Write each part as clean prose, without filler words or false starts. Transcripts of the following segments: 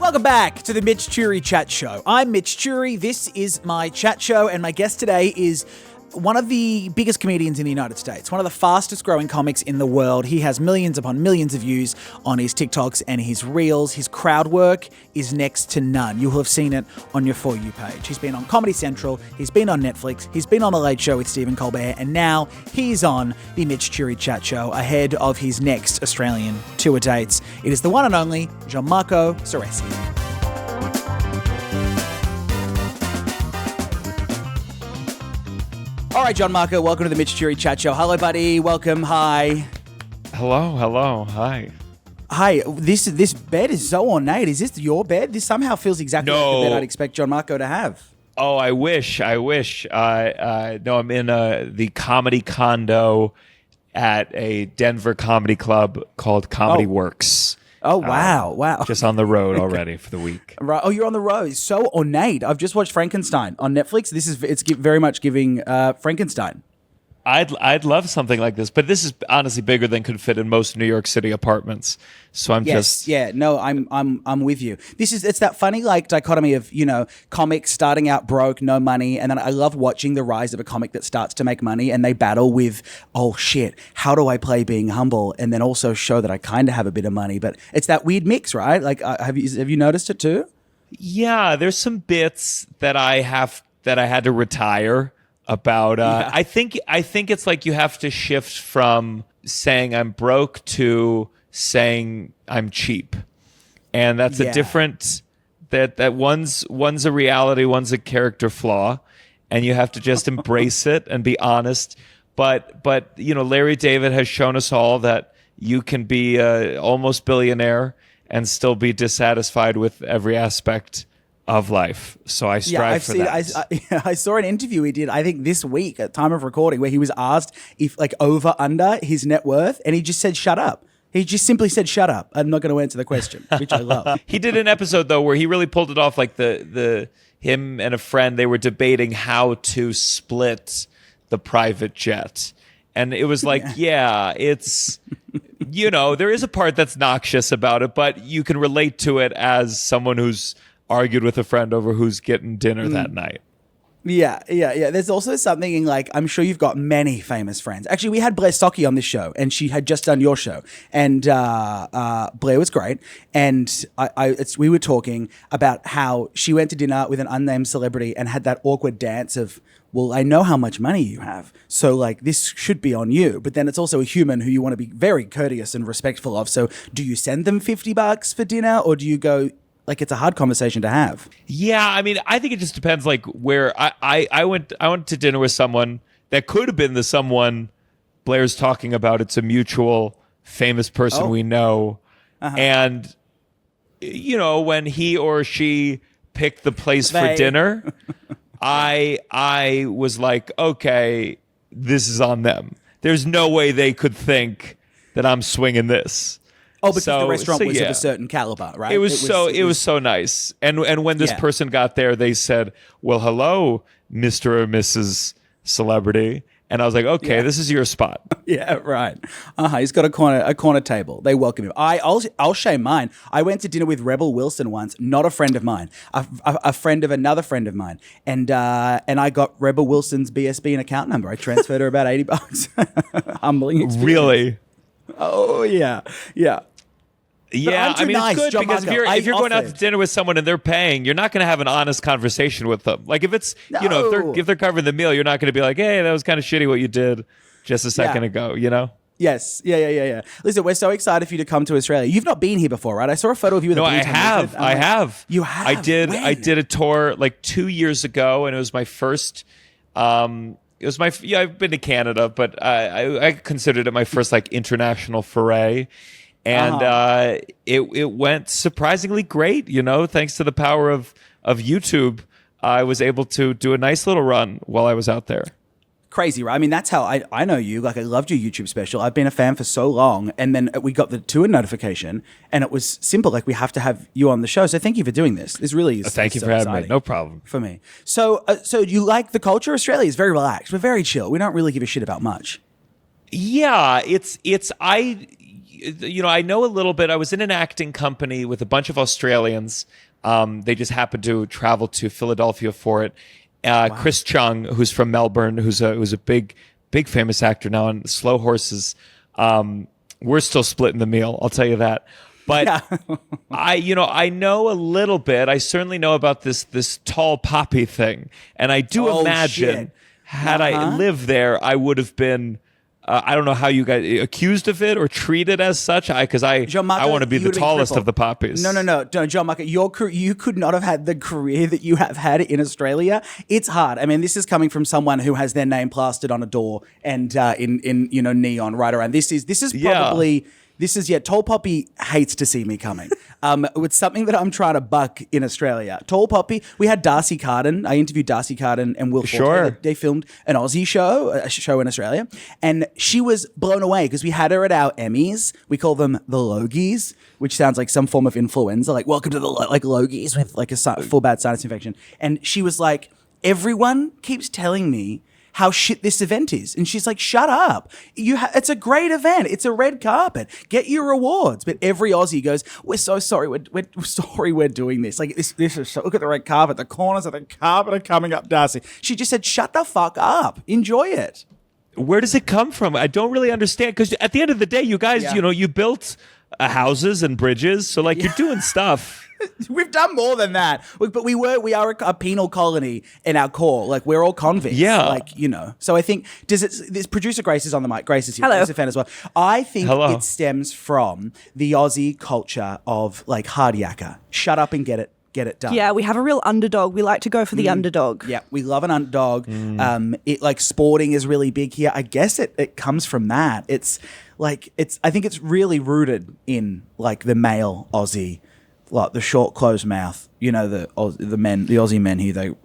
Welcome back to the Mitch Churi Chat Show. I'm Mitch Churi. This is my chat show, and my guest today is one of the biggest comedians in the United States, one of the fastest growing comics in the world. He has millions upon millions of views on his TikToks and his Reels. His crowd work is next to none. You will have seen it on your For You page. He's been on Comedy Central, he's been on Netflix, he's been on The Late Show with Stephen Colbert, and now he's on the Mitch Churi Chat Show ahead of his next Australian tour dates. It is the one and only Gianmarco Soresi. All right, Gianmarco, welcome to the Mitch Churi Chat Show. Hello, buddy. Welcome. Hi. Hello. Hi. Hi. This bed is so ornate. Is this your bed? This somehow feels exactly like the bed I'd expect Gianmarco to have. Oh, I wish. No, I'm in the comedy condo at a Denver comedy club called Comedy Works. Oh, wow. Just on the road already for the week. Right. Oh, you're on the road. It's so ornate. I've just watched Frankenstein on Netflix. It's very much giving Frankenstein. I'd love something like this, but this is honestly bigger than could fit in most New York City apartments. So I'm with you. It's that funny like dichotomy of, comics starting out broke, no money, and then I love watching the rise of a comic that starts to make money and they battle with, oh shit, how do I play being humble and then also show that I kind of have a bit of money? But it's that weird mix, right? Like have you noticed it too? Yeah, there's some bits that I had to retire about I think it's like you have to shift from saying I'm broke to saying I'm cheap. And that's a different that one's a reality, one's a character flaw, and you have to just embrace it and be honest. But Larry David has shown us all that you can be almost billionaire and still be dissatisfied with every aspect of life. So I strive for that. I saw an interview he did, I think this week at time of recording, where he was asked if like over under his net worth, and he just said, shut up. He just simply said, shut up. I'm not going to answer the question, which I love. He did an episode though, where he really pulled it off. Like him and a friend, they were debating how to split the private jet. And it was like, it's, there is a part that's noxious about it, but you can relate to it as someone who's argued with a friend over who's getting dinner that night. Yeah. There's also something in like, I'm sure you've got many famous friends. Actually, we had Blair Stocky on this show and she had just done your show. And Blair was great. And we were talking about how she went to dinner with an unnamed celebrity and had that awkward dance of, well, I know how much money you have, so like this should be on you. But then it's also a human who you want to be very courteous and respectful of. So do you send them $50 for dinner or do you go, like it's a hard conversation to have? Yeah, I mean, I think it just depends. Like where I went to dinner with someone that could have been the someone Blair's talking about. It's a mutual famous person we know, and when he or she picked the place for dinner, I was like, okay, this is on them. There's no way they could think that I'm swinging this. Oh, because the restaurant was of a certain caliber, right? It was so nice. And when this person got there, they said, well, hello, Mr. or Mrs. Celebrity. And I was like, okay, this is your spot. Yeah, right. He's got a corner table. They welcome him. I'll shame mine. I went to dinner with Rebel Wilson once, not a friend of mine, a friend of another friend of mine. And I got Rebel Wilson's BSB and account number. I transferred her about $80. Humbling experience. Really? Oh, yeah. Yeah, I mean, nice, it's good Gianmarco. because if you're going out to dinner with someone and they're paying, you're not going to have an honest conversation with them. Like if it's, if they're covering the meal, you're not going to be like, hey, that was kind of shitty what you did just a second ago, Yes. Yeah. Listen, we're so excited for you to come to Australia. You've not been here before, right? I saw a photo of you with I have. You have? I did. When? I did a tour like 2 years ago, and it was my first. I've been to Canada, but I considered it my first like international foray. And it went surprisingly great, thanks to the power of YouTube. I was able to do a nice little run while I was out there. Crazy, right? I mean, that's how I know you. Like, I loved your YouTube special. I've been a fan for so long. And then we got the tour notification, and it was simple. Like, we have to have you on the show. So thank you for doing this. This really is Thank you for having me. No problem. For me. So you like the culture? Australia is very relaxed. We're very chill. We don't really give a shit about much. Yeah, I know a little bit. I was in an acting company with a bunch of Australians. They just happened to travel to Philadelphia for it. Chris Chung, who's from Melbourne, who's a big famous actor now on Slow Horses. We're still splitting the meal, I'll tell you that. But I know a little bit. I certainly know about this tall poppy thing, and I do imagine had I lived there, I would have been. I don't know how you guys accused of it or treated as such. Because I want to be the tallest of the poppies. No, Gianmarco, you could not have had the career that you have had in Australia. It's hard. I mean, this is coming from someone who has their name plastered on a door and in neon right around. This is probably. Tall Poppy hates to see me coming. It's something that I'm trying to buck in Australia. Tall Poppy, we had Darcy Carden. I interviewed Darcy Carden and Will Forte. They filmed an Aussie show, a show in Australia. And she was blown away because we had her at our Emmys. We call them the Logies, which sounds like some form of influenza. Like, welcome to the Logies with like a full bad sinus infection. And she was like, everyone keeps telling me how shit this event is. And she's like, shut up. It's a great event. It's a red carpet. Get your rewards. But every Aussie goes, we're so sorry. We're sorry we're doing this. Like, this is so, look at the red carpet. The corners of the carpet are coming up, Darcy. She just said, shut the fuck up. Enjoy it. Where does it come from? I don't really understand. Because at the end of the day, you guys, you built houses and bridges. So, like, you're doing stuff. We've done more than that, but we are a penal colony in our core. Like, we're all convicts. Yeah, So I think this producer Grace is on the mic. Grace is here. Hello. She's a fan as well. I think it stems from the Aussie culture of like hard yakka. Shut up and get it done. Yeah, we have a real underdog. We like to go for the underdog. Yeah, we love an underdog. It like sporting is really big here. I guess it comes from that. I think it's really rooted in like the male Aussie. Like the short, closed mouth, the Aussie men here, they,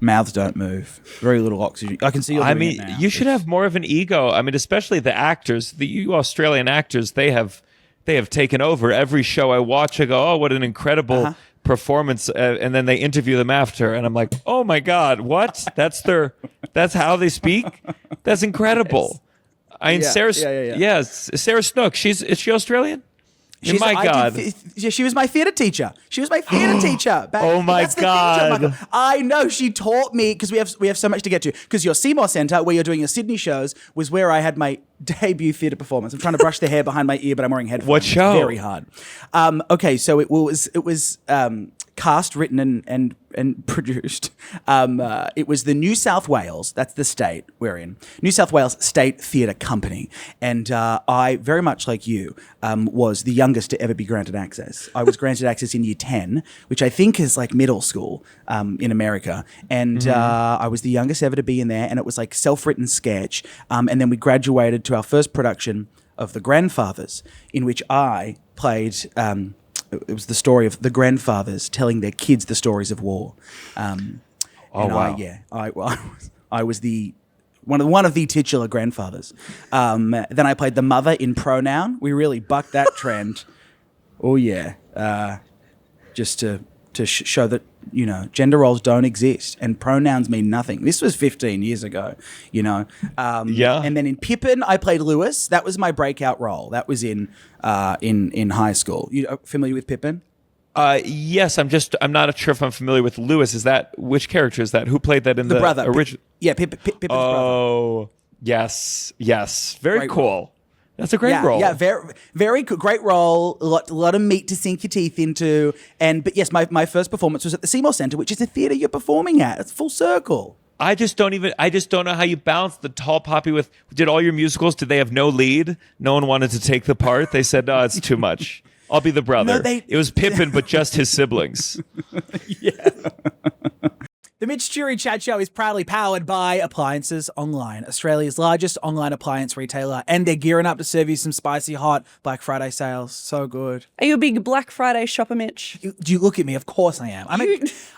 mouths don't move, very little oxygen. I can see. You should have more of an ego. I mean, especially the actors, you Australian actors, they have taken over every show I watch. I go, oh, what an incredible performance, and then they interview them after, and I'm like, oh my god, what? That's how they speak. That's incredible. Sarah Snook. Is she Australian? God. She was my theatre teacher. Oh my God. I know. She taught me because we have so much to get to. Because your Seymour Centre, where you're doing your Sydney shows, was where I had my debut theatre performance. I'm trying to brush the hair behind my ear, but I'm wearing headphones. What show? It's very hard. Okay, so it was cast, written, and produced. It was the New South Wales, that's the state we're in, New South Wales State Theatre Company. And I, very much like you, was the youngest to ever be granted access. I was granted access in year 10, which I think is like middle school in America. And I was the youngest ever to be in there. And it was like self-written sketch. And then we graduated to our first production of The Grandfathers, in which I played... it was the story of the grandfathers telling their kids the stories of war. Wow. I was the one of the titular grandfathers. Then I played the mother in Pronoun. We really bucked that trend. Oh yeah, just to show that gender roles don't exist and pronouns mean nothing. This was 15 years ago. And then in Pippin, I played Lewis. That was my breakout role. That was in high school. You familiar with Pippin? Yes, I'm not sure if I'm familiar with Lewis. Which character is that? Who played that in the brother? Original? Pippin's brother. Oh, yes. Very cool. Role. That's a great role. Yeah, very great role. A lot of meat to sink your teeth into. But yes, my first performance was at the Seymour Centre, which is a theatre you're performing at. It's full circle. I just don't know how you balance the tall poppy with. Did all your musicals? Did they have no lead? No one wanted to take the part. They said, no, it's too much. I'll be the brother. It was Pippin, but just his siblings. Yeah. The Mitch Jury Chat Show is proudly powered by Appliances Online, Australia's largest online appliance retailer, and they're gearing up to serve you some spicy hot Black Friday sales. So good. Are you a big Black Friday shopper, Mitch? Do you look at me? Of course I am.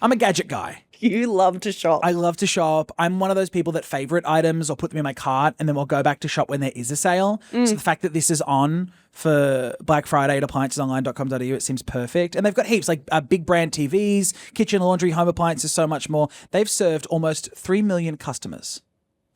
I'm a gadget guy. You love to shop. I love to shop. I'm one of those people that favorite items or put them in my cart and then we'll go back to shop when there is a sale. So the fact that this is on for Black Friday at appliancesonline.com.au, it seems perfect. And they've got heaps, like big brand TVs, kitchen, laundry, home appliances, so much more. They've served almost 3 million customers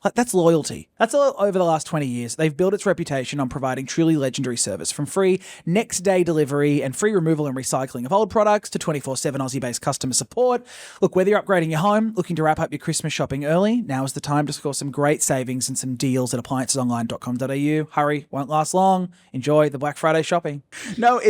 Like, that's loyalty. That's all over the last 20 years. They've built its reputation on providing truly legendary service, from free next-day delivery and free removal and recycling of old products to 24/7 Aussie-based customer support. Look, whether you're upgrading your home, looking to wrap up your Christmas shopping early, now is the time to score some great savings and some deals at appliancesonline.com.au. Hurry, won't last long. Enjoy the Black Friday shopping. No,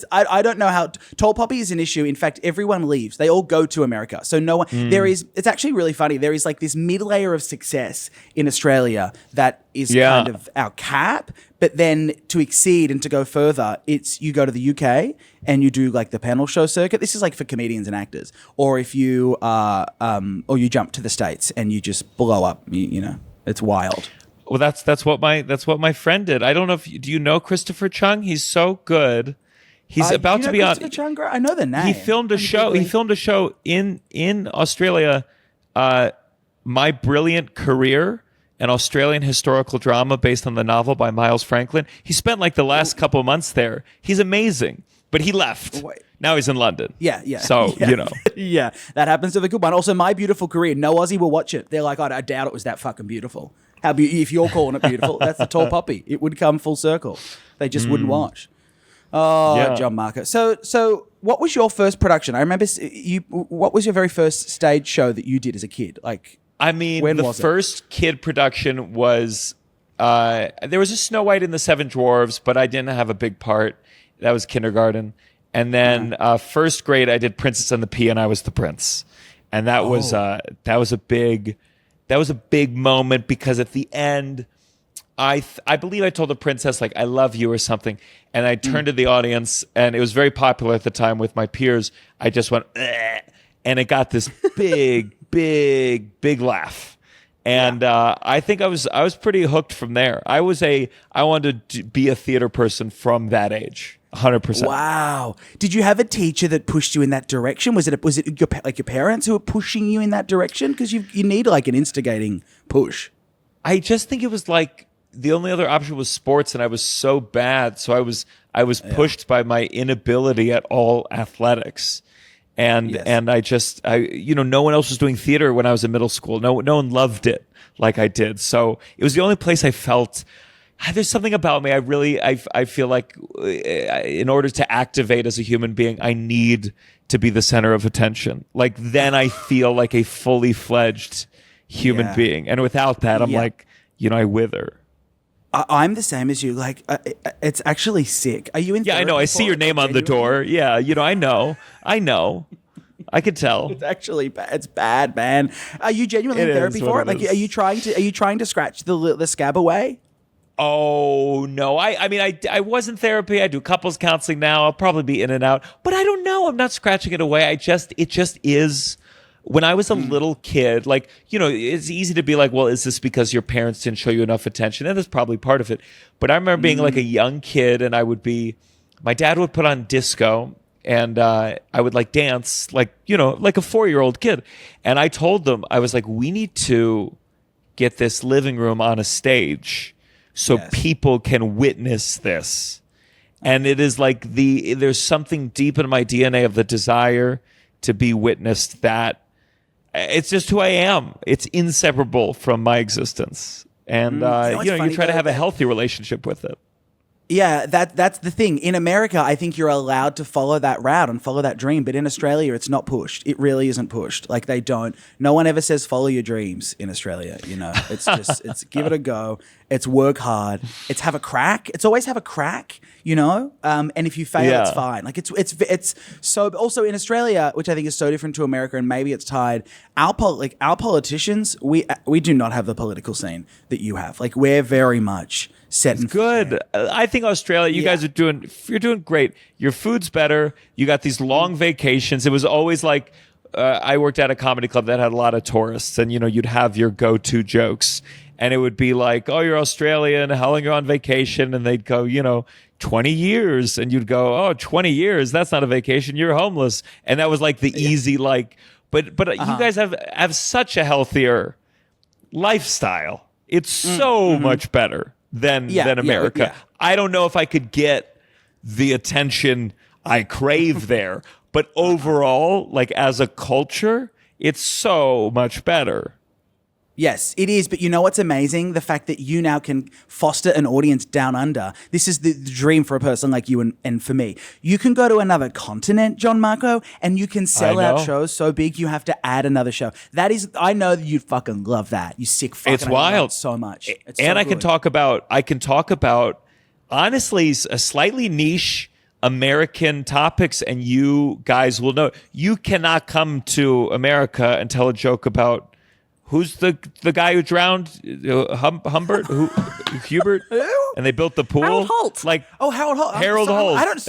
I don't know how tall poppy is an issue. In fact, everyone leaves. They all go to America. So no one, it's actually really funny. There is like this mid-layer of success in Australia that is kind of our cap, but then to exceed and to go further, it's you go to the UK and you do like the panel show circuit. This is like for comedians and actors, or if you or you jump to the States and you just blow up. You know, it's wild. Well, that's what my friend did. I don't know do you know Christopher Chung? He's so good. He's about to be on. I know the name. He filmed a show. He filmed a show in Australia. My Brilliant Career, an Australian historical drama based on the novel by Miles Franklin. He spent like the last couple of months there. He's amazing, but he left. Now he's in London. Yeah. So, you know. Yeah, that happens to the good one. Also, My Beautiful Career. No Aussie will watch it. They're like, I doubt it was that fucking beautiful. If you're calling it beautiful, that's the tall poppy. It would come full circle. They just wouldn't watch. Oh, yeah. Gianmarco. So what was your first production? I remember what was your very first stage show that you did as a kid? Like, I mean, the first kid production was, there was a Snow White and the Seven Dwarfs, but I didn't have a big part. That was kindergarten. And then first grade, I did Princess and the Pea, and I was the prince. And that was a big moment, because at the end, I believe I told the princess, like, I love you or something. And I turned to the audience, and it was very popular at the time with my peers. I just went, "Ugh," and it got this big laugh. And I think I was pretty hooked from there. I wanted to be a theater person from that age. 100%. Wow. Did you have a teacher that pushed you in that direction? Was it your parents who were pushing you in that direction? Because you need like an instigating push. I just think it was like the only other option was sports, and I was so bad. So I was pushed by my inability at all athletics. And no one else was doing theater when I was in middle school. No one loved it like I did. So it was the only place I felt there's something about me. I feel like in order to activate as a human being, I need to be the center of attention. Like, then I feel like a fully fledged human being. And without that, I'm like, I wither. I'm the same as you. Like, it's actually sick. Are you in? Yeah, I know. I see your name on the door. Yeah, I know. I could tell. It's bad, man. Are you genuinely in therapy for it? Like, are you trying to scratch the scab away? Oh no! I mean, I was in therapy. I do couples counseling now. I'll probably be in and out, but I don't know. I'm not scratching it away. It just is. When I was a little kid, like, it's easy to be like, well, is this because your parents didn't show you enough attention? And that's probably part of it. But I remember being like a young kid, and my dad would put on disco, and I would like dance, like, like a 4-year-old kid. And I told them, I was like, we need to get this living room on a stage so people can witness this. And it is like there's something deep in my DNA of the desire to be witnessed, that it's just who I am. It's inseparable from my existence. And, you try to have a healthy relationship with it. Yeah, that's the thing. In America, I think you're allowed to follow that route and follow that dream. But in Australia, it's not pushed. It really isn't pushed. Like, they don't. No one ever says follow your dreams in Australia. It's just, it's give it a go. It's work hard. It's have a crack. It's always have a crack, and if you fail, it's fine. Like, it's so, also in Australia, which I think is so different to America, and maybe it's tied, our politicians, we do not have the political scene that you have. Like, we're very much set and good. I think Australia, you guys you're doing great. Your food's better. You got these long vacations. It was always like, I worked at a comedy club that had a lot of tourists, and you'd have your go-to jokes, and it would be like, oh, you're Australian, how long you're on vacation? And they'd go, 20 years. And you'd go, oh, 20 years, that's not a vacation, you're homeless. And that was like the easy, like, but you guys have such a healthier lifestyle. It's so much better than America. I don't know if I could get the attention I crave there, but overall, like, as a culture, it's so much better. Yes, it is. But you know what's amazing? The fact that you now can foster an audience down under. This is the dream for a person like you and for me. You can go to another continent, Gianmarco, and you can sell out shows so big you have to add another show. That is, I know that you'd fucking love that. You sick fucking. It's wild so much. It's and so I can talk about honestly a slightly niche American topics, and you guys will know. You cannot come to America and tell a joke about. Who's the guy who drowned? Humbert? Hubert? Who? And they built the pool? Harold Holt. Harold Holt. Harold Holt. I don't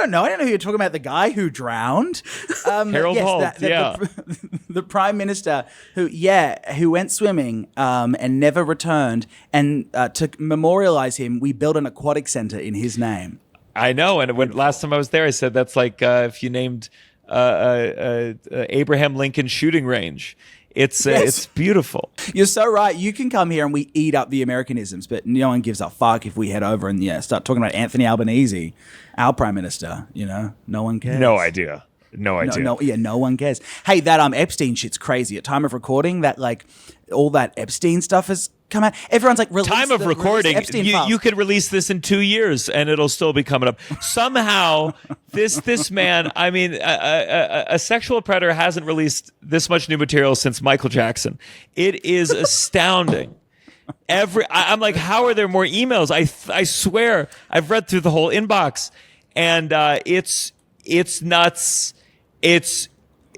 know. I don't know who you're talking about. The guy who drowned. Harold Holt. The prime minister who went swimming and never returned. And to memorialize him, we built an aquatic center in his name. I know. And last time I was there, I said that's like if you named Abraham Lincoln shooting range. It's beautiful. You're so right. You can come here and we eat up the Americanisms, but no one gives a fuck if we head over and start talking about Anthony Albanese, our prime minister. No one cares. No idea. No, no one cares. Hey, that Epstein shit's crazy. At time of recording, that all that Epstein stuff has come out. Everyone's like, time of recording, you could release this in 2 years and it'll still be coming up. Somehow, this man, I mean, a sexual predator hasn't released this much new material since Michael Jackson. It is astounding. I'm like, how are there more emails? I swear, I've read through the whole inbox, and it's nuts. It's.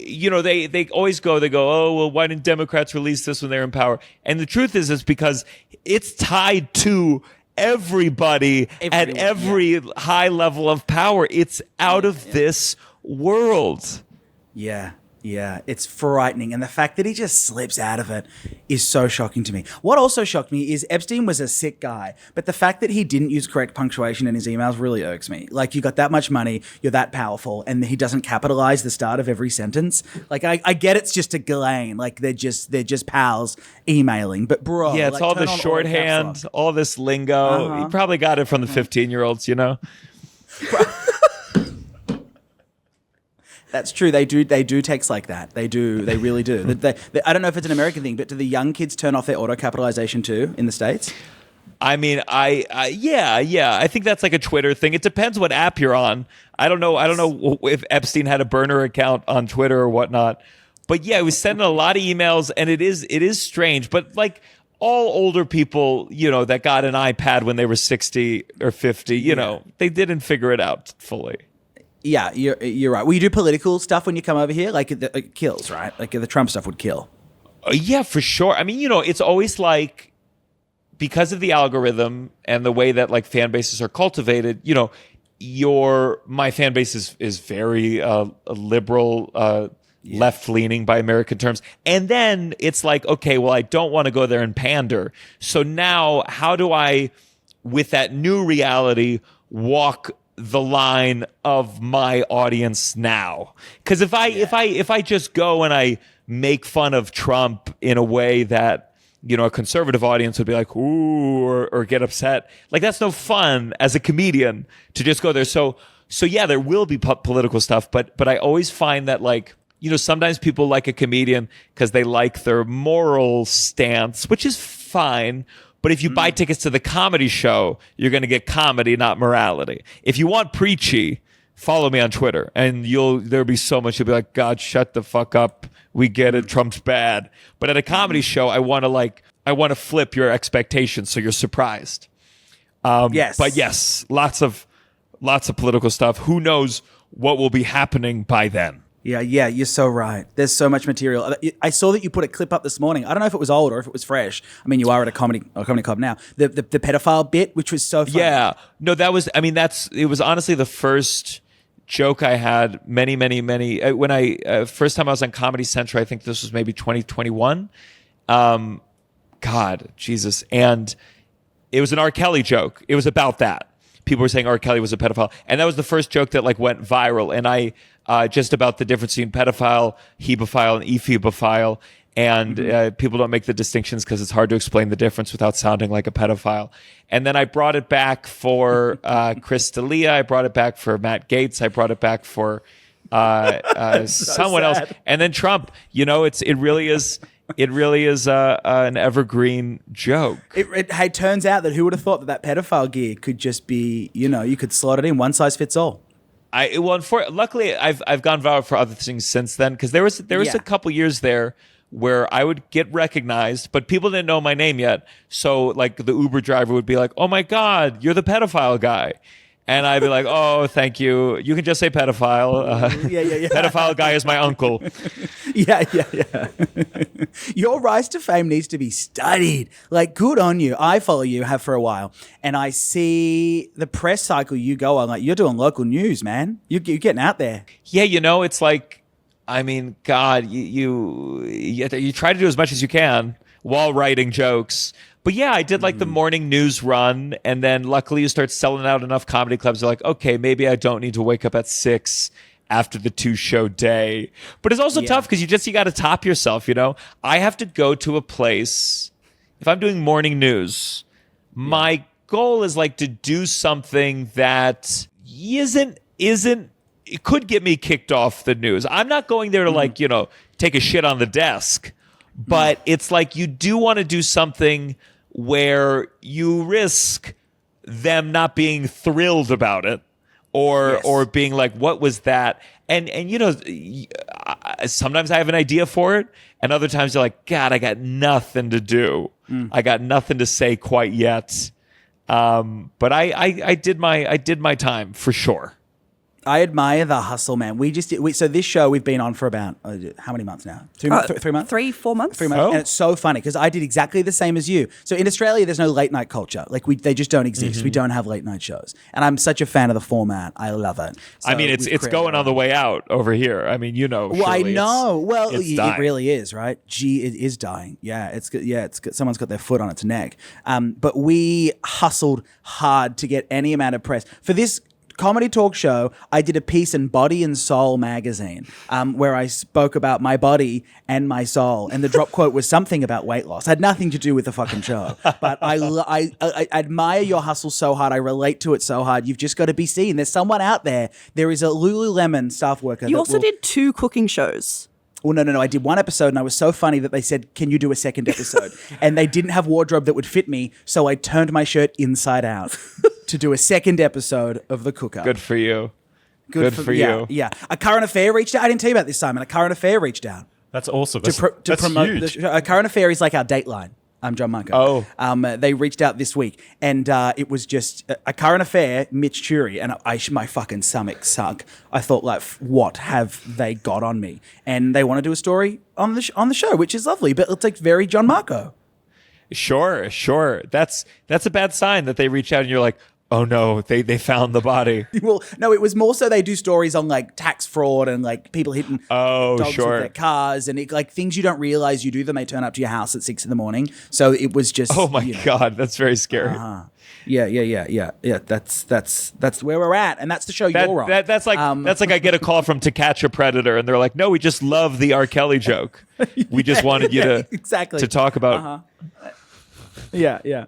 They always go, oh, well, why didn't Democrats release this when they're in power? And the truth is, it's because it's tied to everybody at every high level of power. It's out of this world. Yeah, it's frightening. And the fact that he just slips out of it is so shocking to me. What also shocked me is Epstein was a sick guy, but the fact that he didn't use correct punctuation in his emails really irks me. Like, you got that much money, you're that powerful, and he doesn't capitalize the start of every sentence. Like, I get it's just a Ghislaine. Like, they're just pals emailing. But bro, yeah, it's all the shorthand, all this lingo. He probably got it from the 15-year-olds, That's true. They do text like that. They really do. I don't know if it's an American thing, but do the young kids turn off their auto capitalization too in the States? I mean, yeah. I think that's like a Twitter thing. It depends what app you're on. I don't know if Epstein had a burner account on Twitter or whatnot. But yeah, he was sending a lot of emails, and it is strange. But like all older people, that got an iPad when they were 60 or 50, they didn't figure it out fully. Yeah, you're right. Will you do political stuff when you come over here? Like, it kills, right? Like, the Trump stuff would kill. Yeah, for sure. I mean, it's always like, because of the algorithm and the way that like fan bases are cultivated, my fan base is very liberal, left-leaning by American terms. And then it's like, okay, well, I don't want to go there and pander. So now how do I, with that new reality, walk the line of my audience now? Because if I just go and I make fun of Trump in a way that a conservative audience would be like, ooh, or get upset, like, that's no fun as a comedian to just go there. So yeah, there will be political stuff, but I always find that, like, sometimes people like a comedian because they like their moral stance, which is fine. But if you buy tickets to the comedy show, you're going to get comedy, not morality. If you want preachy, follow me on Twitter, and there'll be so much. You'll be like, God, shut the fuck up. We get it. Trump's bad. But at a comedy show, I want to flip your expectations so you're surprised. Yes. But yes, lots of political stuff. Who knows what will be happening by then? Yeah, you're so right. There's so much material. I saw that you put a clip up this morning. I don't know if it was old or if it was fresh. I mean, you are at a comedy club now. The pedophile bit, which was so funny. Yeah. No, it was honestly the first joke I had many, when first time I was on Comedy Central, I think this was maybe 2021. God, Jesus. And it was an R. Kelly joke. It was about that. People were saying R. Kelly was a pedophile. And that was the first joke that like went viral. And I, just about the difference between pedophile, hebophile, and ephebophile. And people don't make the distinctions because it's hard to explain the difference without sounding like a pedophile. And then I brought it back for Chris D'Elia. I brought it back for Matt Gaetz. I brought it back for someone else. And then Trump. It really is. It really is an evergreen joke. It turns out that who would have thought that pedophile gear could just be, you could slot it in, one size fits all. Luckily, I've gone viral for other things since then, because there was a couple years there where I would get recognized, but people didn't know my name yet. So like the Uber driver would be like, "Oh my God, you're the pedophile guy." And I'd be like, "Oh, thank you. You can just say pedophile. Yeah. Pedophile guy is my uncle." Yeah. Your rise to fame needs to be studied. Like, good on you. I follow you, have for a while, and I see the press cycle you go on. Like, you're doing local news, man. You're getting out there. Yeah, it's like, I mean, God, you try to do as much as you can while writing jokes. But yeah, I did like the morning news run, and then luckily you start selling out enough comedy clubs. You're like, okay, maybe I don't need to wake up at 6 after the 2-show day. But it's also tough because you got to top yourself, I have to go to a place. If I'm doing morning news, my goal is like to do something that isn't it could get me kicked off the news. I'm not going there to take a shit on the desk, but it's like you do want to do something where you risk them not being thrilled about it or being like, what was that? And sometimes I have an idea for it, and other times you're like, God, I got nothing to do. I got nothing to say quite yet. But I did my time for sure. I admire the hustle, man. So this show we've been on for about how many months now? 3 months? 3 months? 3-4 months. 3 months. Oh. And it's so funny because I did exactly the same as you. So in Australia, there's no late night culture. Like they just don't exist. We don't have late night shows. And I'm such a fan of the format. I love it. So I mean, it's going on the way out over here. I mean, Well, I know. Well, it really is, right? It is dying. Yeah, someone's got their foot on its neck. But we hustled hard to get any amount of press for this comedy talk show. I did a piece in Body and Soul magazine where I spoke about my body and my soul, and the drop quote was something about weight loss. It had nothing to do with the fucking show, but I admire your hustle so hard. I relate to it so hard. You've just got to be seen. There's someone out there. There is a Lululemon staff worker. You also did 2 cooking shows. Well, no. I did 1 episode, and I was so funny that they said, "Can you do a second episode?" And they didn't have wardrobe that would fit me, so I turned my shirt inside out to do a second episode of The Cooker. Good for you. Good for you. Yeah. A Current Affair reached out. I didn't tell you about this, Simon. A Current Affair reached out. That's awesome. To promote huge. the show. A Current Affair is like our Dateline. I'm Gianmarco. Oh. They reached out this week, and it was just a Current Affair, Mitch Churi, and my fucking stomach sunk. I thought, like, what have they got on me? And they want to do a story on the show, which is lovely, but it's like very Gianmarco. Sure. That's a bad sign that they reach out and you're like, oh no, they found the body. Well, no, it was more so they do stories on like tax fraud and like people hitting dogs with their cars and like things you don't realize you do them. They turn up to your house at 6 a.m. So it was just. Oh my God, that's very scary. Yeah. That's where we're at, and that's the show you're on. That's like I get a call from To Catch a Predator, and they're like, "No, we just love the R. Kelly joke. We just wanted you to talk about." Yeah.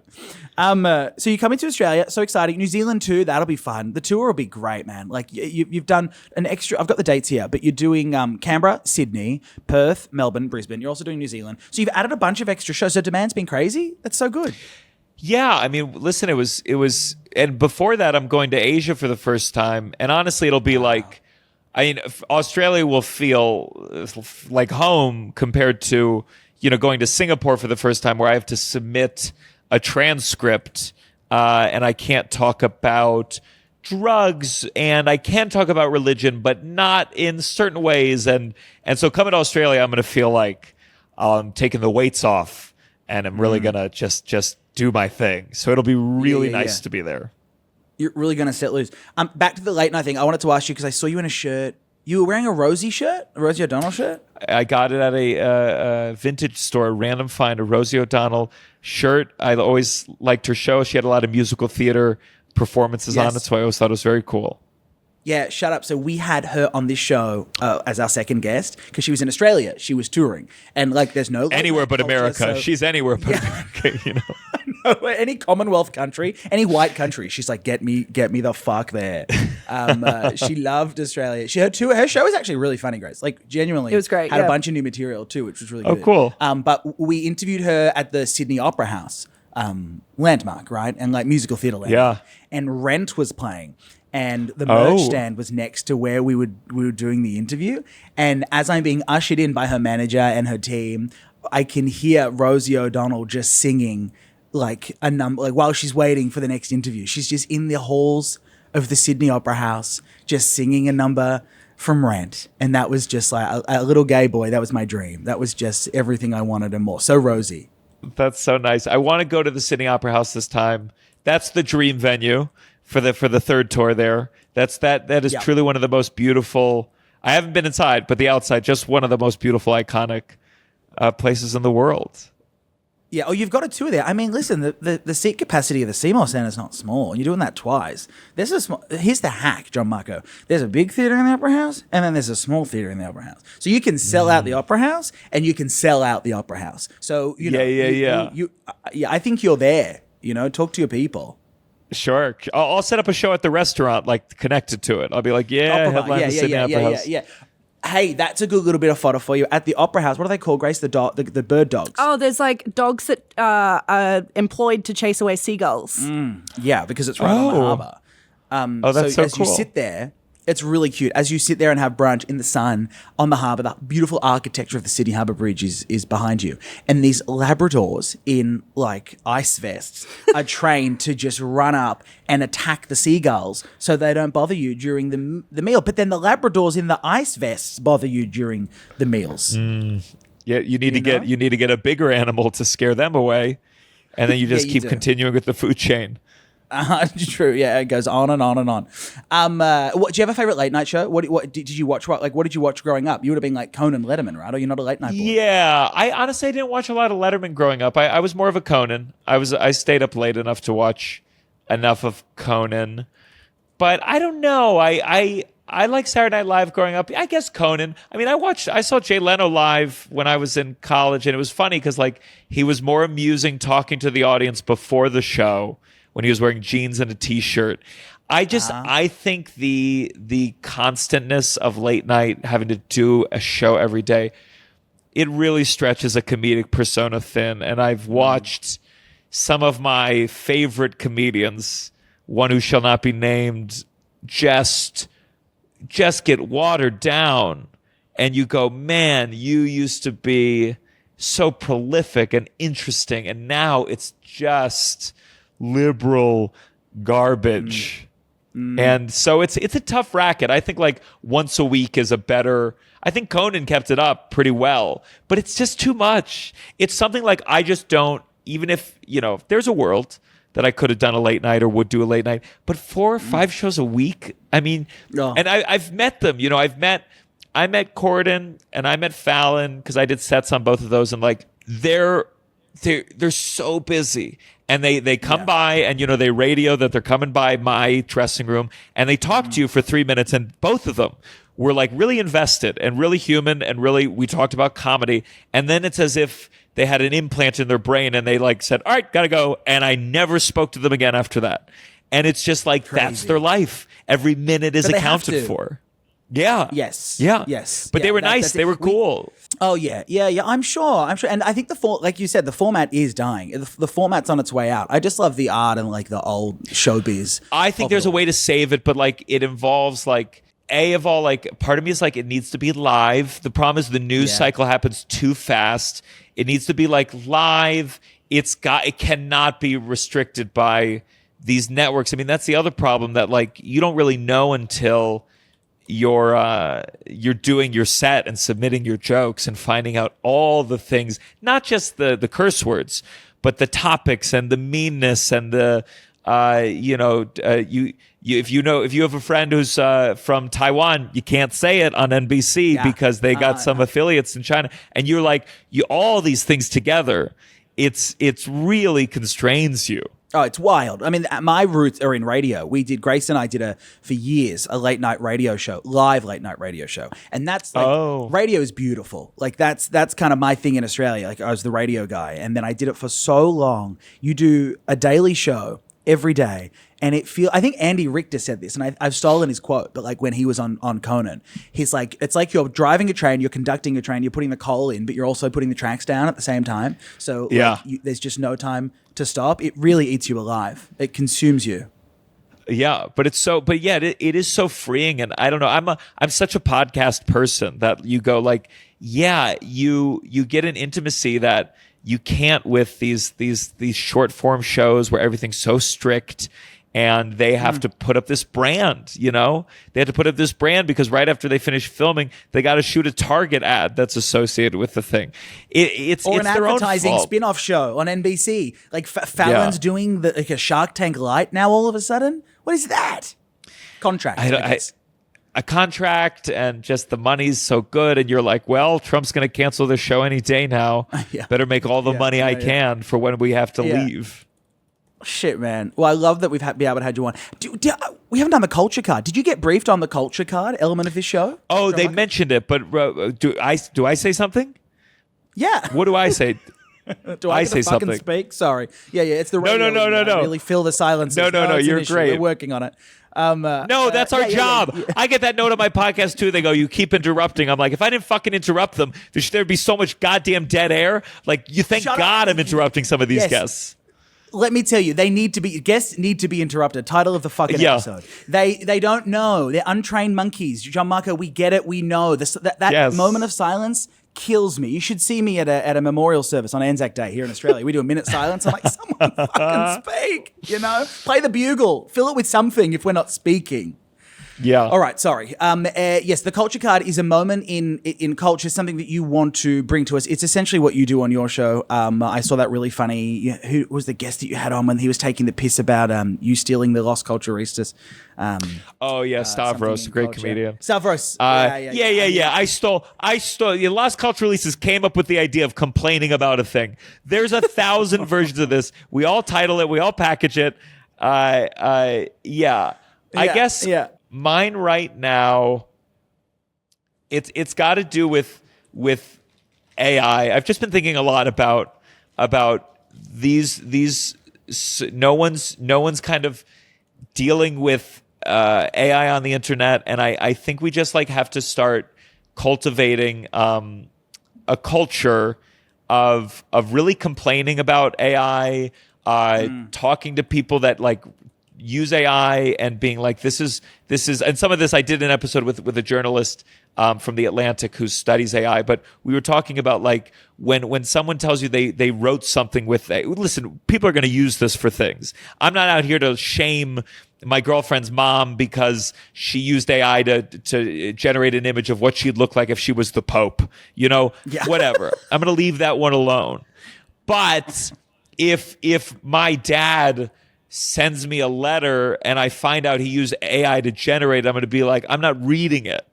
So you come into Australia, so exciting. New Zealand too, that'll be fun. The tour will be great, man. Like you've done an extra. I've got the dates here, but you're doing Canberra, Sydney, Perth, Melbourne, Brisbane. You're also doing New Zealand. So you've added a bunch of extra shows. So demand's been crazy. That's so good. Yeah, I mean, listen, it was, and before that, I'm going to Asia for the first time, and honestly, it'll be like, I mean, Australia will feel like home compared to, going to Singapore for the first time, where I have to submit a transcript, and I can't talk about drugs, and I can talk about religion, but not in certain ways, and so coming to Australia, I'm going to feel like I'm taking the weights off, and I'm really gonna just do my thing. So it'll be really nice to be there. You're really going to set loose. Back to the late night thing. I wanted to ask you because I saw you in a shirt. You were wearing a Rosie shirt, a Rosie O'Donnell shirt? I got it at a vintage store, a random find, a Rosie O'Donnell shirt. I always liked her show. She had a lot of musical theater performances on it, so I always thought it was very cool. Yeah, shut up. So we had her on this show as our second guest because she was in Australia. She was touring, and like, there's no anywhere but culture, America. so, She's anywhere but America. You know, no, any Commonwealth country, any white country. She's like, get me the fuck there. She loved Australia. Her show was actually really funny, Grace. Like, genuinely, it was great. Had a bunch of new material too, which was really good. Oh, cool. But we interviewed her at the Sydney Opera House, landmark, right, and like musical theatre landmark. Yeah. And Rent was playing. And the merch stand was next to where we were doing the interview. And as I'm being ushered in by her manager and her team, I can hear Rosie O'Donnell just singing like a number, like while she's waiting for the next interview. She's just in the halls of the Sydney Opera House, just singing a number from Rent. And that was just like a little gay boy. That was my dream. That was just everything I wanted and more. So Rosie. That's so nice. I want to go to the Sydney Opera House this time. That's the dream venue for the third tour there. That is truly one of the most beautiful. I haven't been inside, but the outside, just one of the most beautiful, iconic places in the world. Yeah. Oh, you've got a tour there. I mean, listen, the seat capacity of the Seymour Centre is not small. You're doing that twice. Here's the hack, Gianmarco. There's a big theatre in the Opera House, and then there's a small theatre in the Opera House. So you can sell out the Opera House, and you can sell out the Opera House. So you know, I think you're there. You know, talk to your people. Sure. I'll set up a show at the restaurant, like connected to it. I'll be like, headline the Sydney Opera House. Yeah. Hey, that's a good little bit of fodder for you. At the Opera House, what do they call, Grace? The bird dogs. Oh, there's like dogs that are employed to chase away seagulls. Yeah, because it's right on the harbour. That's so as cool. You sit there, it's really cute. As you sit there and have brunch in the sun on the harbour, the beautiful architecture of the Sydney Harbour Bridge is behind you. And these Labradors in like ice vests are trained to just run up and attack the seagulls so they don't bother you during the meal. But then the Labradors in the ice vests bother you during the meals. Yeah, you need to get a bigger animal to scare them away, and then you just keep continuing with the food chain. True. Yeah, it goes on and on and on. Do you have a favorite late night show? What did you watch? What did you watch growing up? You would have been like Conan, Letterman, right? Or you're not a late night boy? Yeah, I honestly didn't watch a lot of Letterman growing up. I was more of a Conan. I stayed up late enough to watch enough of Conan, but I don't know. I like Saturday Night Live growing up. I guess Conan. I mean, I saw Jay Leno live when I was in college, and it was funny because like he was more amusing talking to the audience before the show, when he was wearing jeans and a t-shirt. I think the constantness of late night, having to do a show every day, it really stretches a comedic persona thin. And I've watched some of my favorite comedians, one who shall not be named, just get watered down. And you go, man, you used to be so prolific and interesting, and now it's just liberal garbage. And so it's a tough racket. I think like once a week is a better. I think Conan kept it up pretty well, but it's just too much. It's something like I just don't, even if, if there's a world that I could have done a late night or would do a late night, but 4 or 5 shows a week. I mean, and I've met them, I met Corden and I met Fallon because I did sets on both of those, and like they're so busy. And they come by and, they radio that they're coming by my dressing room, and they talk to you for 3 minutes. And both of them were like really invested and really human, and really, we talked about comedy. And then it's as if they had an implant in their brain and they like said, all right, gotta go. And I never spoke to them again after that. And it's just like, that's their life. Every minute is accounted for. Yeah. Yes. Yeah. Yes. But they were nice. They were cool. Oh yeah. I'm sure. And I think like you said, the format is dying. The format's on its way out. I just love the art and like the old showbiz. I think there's a way to save it, but like it involves like part of me is like, it needs to be live. The problem is the news cycle happens too fast. It needs to be like live. It cannot be restricted by these networks. I mean, that's the other problem, that like you don't really know until you're doing your set and submitting your jokes and finding out all the things, not just the curse words, but the topics and the meanness and the if you have a friend who's from Taiwan, you can't say it on NBC because they got some affiliates in China, and you're like, all these things together, it's really constrains you. Oh, it's wild. I mean, my roots are in radio. Grace and I did for years, a late night radio show, live late night radio show. And that's like, radio is beautiful. Like that's kind of my thing in Australia. Like I was the radio guy. And then I did it for so long. You do a daily show every day. And I think Andy Richter said this, and I've stolen his quote, but like when he was on Conan, he's like, it's like you're driving a train, you're conducting a train, you're putting the coal in, but you're also putting the tracks down at the same time. So there's just no time to stop. It really eats you alive. It consumes you. Yeah, but it is so freeing. And I don't know, I'm such a podcast person that you go like, yeah, you get an intimacy that you can't with these short form shows where everything's so strict. And they have to put up this brand, They have to put up this brand because right after they finish filming, they got to shoot a Target ad that's associated with the thing. It's an their advertising own fault. spin-off show on NBC. Like Fallon's doing a Shark Tank Light now all of a sudden. What is that? Contract. A contract and just the money's so good. And you're like, well, Trump's going to cancel this show any day now. Better make all the money I can for when we have to leave. Shit, man. Well, I love that we've been able to have you on. We haven't done the culture card. Did you get briefed on the culture card element of this show? Oh, they mentioned it, but do I say something? Yeah. What do I say? Do I say something? Speak? Sorry. Yeah. It's the radio. No. Really fill the silence. No. You're great. We're working on it. No, that's our job. Yeah. I get that note on my podcast too. They go, you keep interrupting. I'm like, if I didn't fucking interrupt them, there'd be so much goddamn dead air. Like, you thank God I'm interrupting some of these guests. Let me tell you, guests need to be interrupted. Title of the fucking episode. They don't know. They're untrained monkeys. Gianmarco, we get it. We know. That moment of silence kills me. You should see me at a memorial service on Anzac Day here in Australia. We do a minute silence. I'm like, someone fucking speak, Play the bugle. Fill it with something if we're not speaking. Yeah. All right. Sorry. Yes, the culture card is a moment in culture, something that you want to bring to us. It's essentially what you do on your show. I saw that really funny. Who was the guest that you had on when he was taking the piss about you stealing the Lost Culturistas? Stavros, a great comedian. Stavros. Yeah. I stole. The Lost Culturalistas came up with the idea of complaining about a thing. There's 1,000 versions of this. We all title it. We all package it. I guess. Yeah. Mine right now, it's got to do with AI. I've just been thinking a lot about these. No one's kind of dealing with AI on the internet, and I think we just have to start cultivating a culture of really complaining about AI, talking to people that use AI and being like, this is, and some of this I did an episode with a journalist from The Atlantic who studies AI, but we were talking about when someone tells you they wrote something with listen, people are going to use this for things. I'm not out here to shame my girlfriend's mom because she used AI to generate an image of what she'd look like if she was the Pope, whatever. I'm going to leave that one alone. But if my dad sends me a letter and I find out he used AI to generate it, I'm going to be like, I'm not reading it.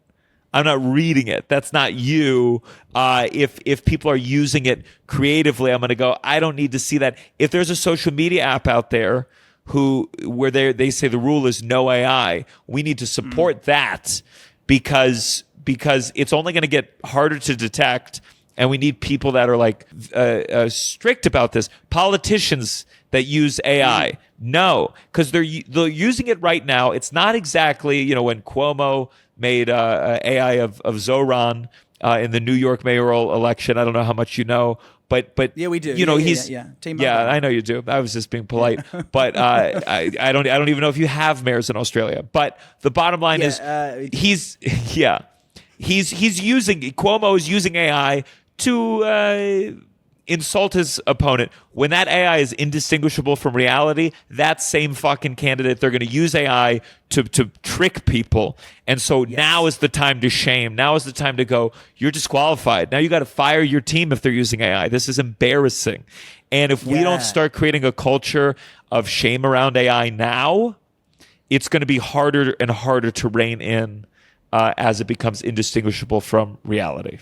That's not you. If people are using it creatively, I'm going to go, I don't need to see that. If there's a social media app out there where they say the rule is no AI, we need to support that because it's only going to get harder to detect. And we need people that are strict about this. Politicians that use AI. No, because they're using it right now. It's not exactly, when Cuomo made AI of Zoran in the New York mayoral election. I don't know how much you know, but yeah, we do. He's Team I know you do. I was just being polite, but I don't even know if you have mayors in Australia. But the bottom line is he's using Cuomo is using AI to insult his opponent. When that AI is indistinguishable from reality, that same fucking candidate, they're going to use AI to trick people. And so now is the time to shame. Now is the time to go, you're disqualified. Now you got to fire your team if they're using AI. This is embarrassing. And if we don't start creating a culture of shame around AI now, it's going to be harder and harder to rein in as it becomes indistinguishable from reality.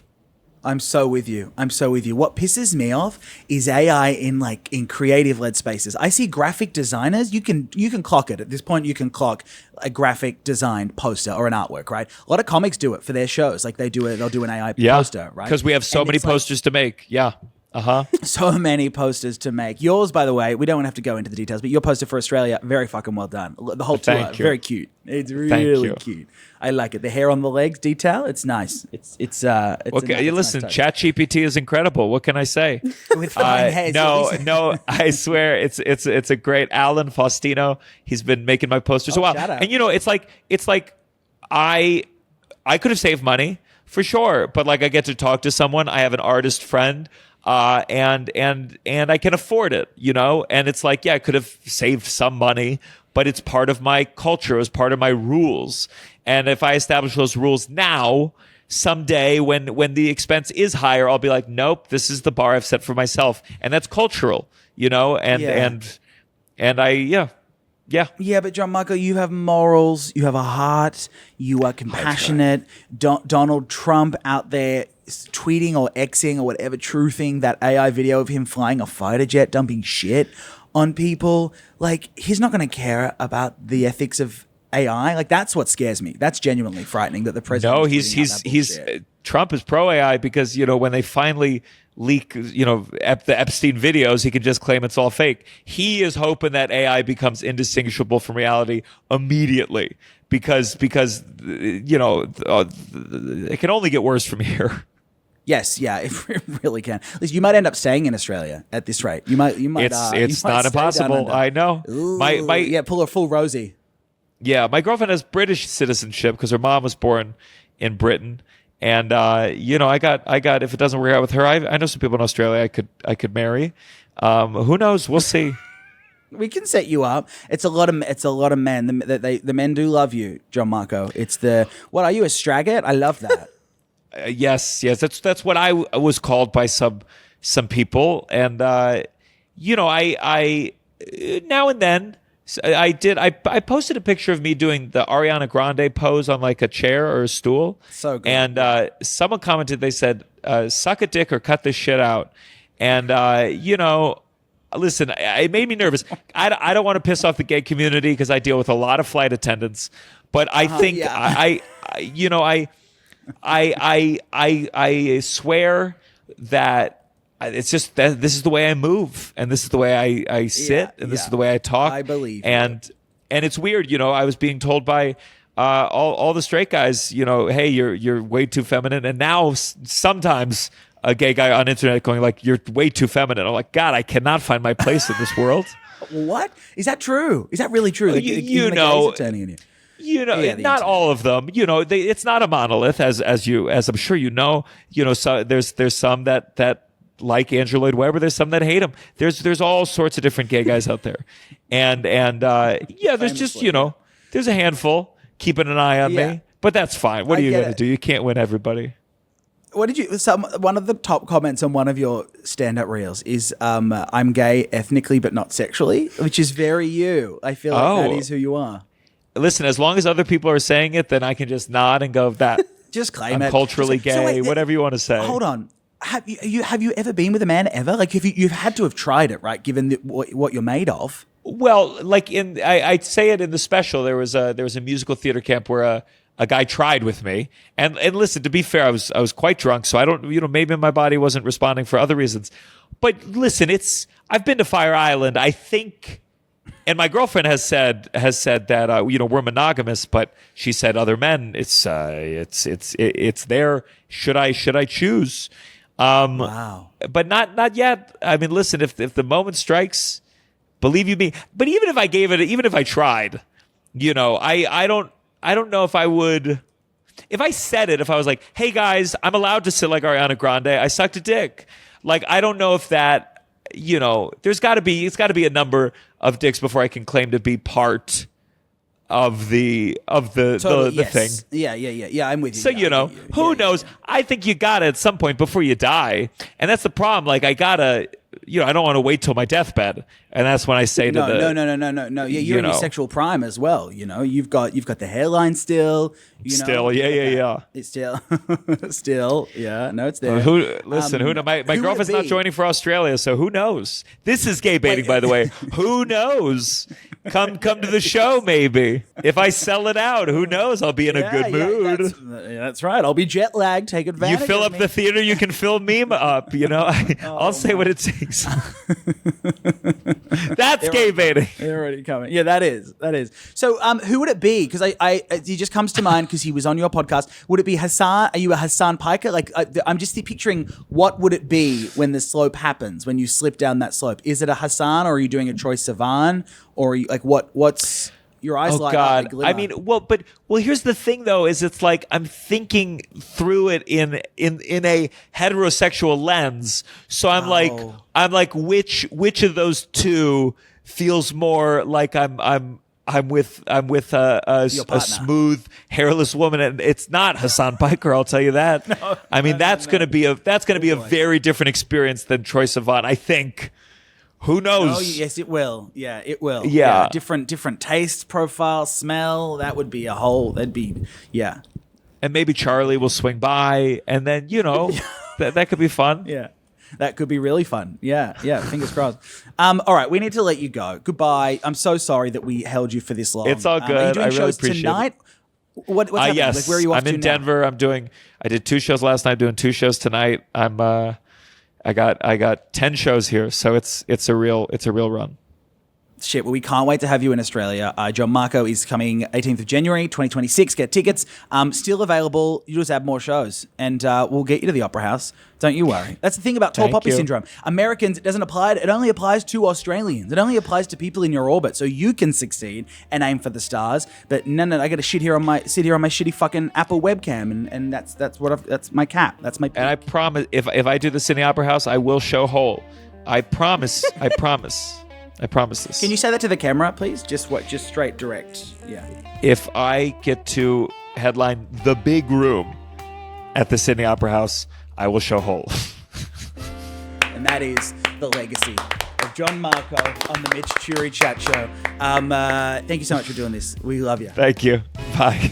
I'm so with you. What pisses me off is AI in creative led spaces. I see graphic designers. You can clock it at this point. You can clock a graphic designed poster or an artwork, right? A lot of comics do it for their shows. Like they'll do an AI poster, right? Because we have so many posters to make. Yeah. So many posters to make. Yours, by the way, we don't have to go into the details, but your poster for Australia, very fucking well done. The whole tour, very cute. It's really cute. I like it. The hair on the legs detail, it's nice. It's okay, listen, nice ChatGPT is incredible. What can I say? With fine hairs. No, I swear it's a great Alan Faustino. He's been making my posters a while. And it's like I could have saved money for sure, but like I get to talk to someone. I have an artist friend. And I can afford it, and it's like, yeah, I could have saved some money, but it's part of my culture, it's part of my rules. And if I establish those rules now, someday when the expense is higher, I'll be like, nope, this is the bar I've set for myself. And that's cultural, and I, yeah. Yeah, but Gianmarco, you have morals, you have a heart, you are compassionate. Donald Trump out there tweeting or Xing or whatever, truthing that AI video of him flying a fighter jet, dumping shit on people. Like, he's not going to care about the ethics of AI. Like, that's what scares me. That's genuinely frightening that the president. No, he's Trump is pro AI because when they finally leak the Epstein videos, he can just claim it's all fake. He is hoping that AI becomes indistinguishable from reality immediately because it can only get worse from here. Yes, yeah, it really can. Listen, you might end up staying in Australia at this rate. You might. It's not impossible. I know. Ooh, pull a full Rosie. Yeah, my girlfriend has British citizenship because her mom was born in Britain, and I got if it doesn't work out with her, I know some people in Australia I could marry. Who knows? We'll see. We can set you up. It's a lot of men. The men do love you, Gianmarco. It's what are you, a straggot? I love that. Yes, that's what I was called by some people, and I now and then I posted a picture of me doing the Ariana Grande pose on like a chair or a stool. So good. And someone commented, they said, "Suck a dick or cut this shit out," and listen, it made me nervous. I don't want to piss off the gay community because I deal with a lot of flight attendants, but I think I swear that it's just that this is the way I move, and this is the way I sit, and this is the way I talk. I believe, and it's weird. I was being told by all the straight guys, hey, you're way too feminine, and now sometimes a gay guy on internet going like, you're way too feminine. I'm like, God, I cannot find my place in this world. What is that true? Is that really true? Not all of them. It's not a monolith, as I'm sure you know. So there's some that like Andrew Lloyd Webber. There's some that hate him. There's all sorts of different gay guys out there, and there's just there's a handful keeping an eye on me, but that's fine. What are you going to do? You can't win everybody. What did you? One of the top comments on one of your stand-up reels is, "I'm gay ethnically, but not sexually," which is very you. I feel like that is who you are. Listen, as long as other people are saying it, then I can just nod and go, that just claim I'm it. culturally gay, wait, whatever you want to say. Hold on. Have you ever been with a man ever? Like, you've had to have tried it, right? Given what you're made of. Well, like I say it in the special. There was a musical theater camp where a guy tried with me, and listen, to be fair, I was quite drunk, so I don't, maybe my body wasn't responding for other reasons. But listen, I've been to Fire Island, I think. And my girlfriend has said that we're monogamous, but she said other men. It's there. Should I choose? Wow. But not yet. I mean, listen. If the moment strikes, believe you me. But even if I gave it, even if I tried, I don't know if I would. If I said it, if I was like, "Hey guys, I'm allowed to sit like Ariana Grande. I sucked a dick." Like, I don't know if that. It's got to be a number of dicks before I can claim to be part of the thing. Yeah. I'm with you. So who knows? I think you got to at some point before you die, and that's the problem. Like, I gotta I don't want to wait till my deathbed. And that's when I say to no. Yeah, you're in your sexual prime as well. You've got the hairline still. Still, yeah. It's still, yeah. No, it's there. My girlfriend's not joining for Australia, so who knows? This is gay baiting, by the way. Who knows? Come to the show, maybe. If I sell it out, who knows? I'll be in a good mood. That's right. I'll be jet lagged. Take advantage. You fill up the theater, you can fill me up. I'll say what it takes. That's gay baiting. They're already coming. Yeah, that is. So, who would it be? Because he just comes to mind because he was on your podcast. Would it be Hassan? Are you a Hassan Piker? Like, I'm just picturing what would it be when the slope happens, when you slip down that slope? Is it a Hassan, or are you doing a Troye Sivan, or are you, like what's your eyes light up? Oh God! I mean, well, here's the thing, though, is it's like I'm thinking through it in a heterosexual lens. So I'm like, which of those two feels more like I'm with a smooth, hairless woman, and it's not Hassan Piker. I'll tell you that. That's going to be a very different experience than Troye Sivan, I think. Who knows? Oh, yes, it will. Yeah, it will. Yeah. Different taste profile, smell. That would be yeah. And maybe Charlie will swing by, and then that could be fun. Yeah. That could be really fun. Yeah. Fingers crossed. All right, we need to let you go. Goodbye. I'm so sorry that we held you for this long. It's all good. Are you doing I shows really appreciate tonight? it. What's happening? Yes. Like, where are you off I'm to in now? Denver. I did 2 shows last night. I'm doing 2 shows tonight. I got 10 shows here, so it's a real run. Shit, well, we can't wait to have you in Australia. Gianmarco is coming 18th of January, 2026. Get tickets. Still available. You just add more shows, and we'll get you to the Opera House. Don't you worry. That's the thing about tall poppy syndrome. Americans, it only applies to Australians. It only applies to people in your orbit, so you can succeed and aim for the stars. But no, I got to sit here on my shitty fucking Apple webcam, and that's my cap. That's my. And I promise, if I do this in the Opera House, I will show whole. I promise. I promise this. Can you say that to the camera, please? Just straight, direct. Yeah. If I get to headline the big room at the Sydney Opera House, I will show whole. And that is the legacy of Gianmarco on the Mitch Churi Chat Show. Thank you so much for doing this. We love you. Thank you. Bye.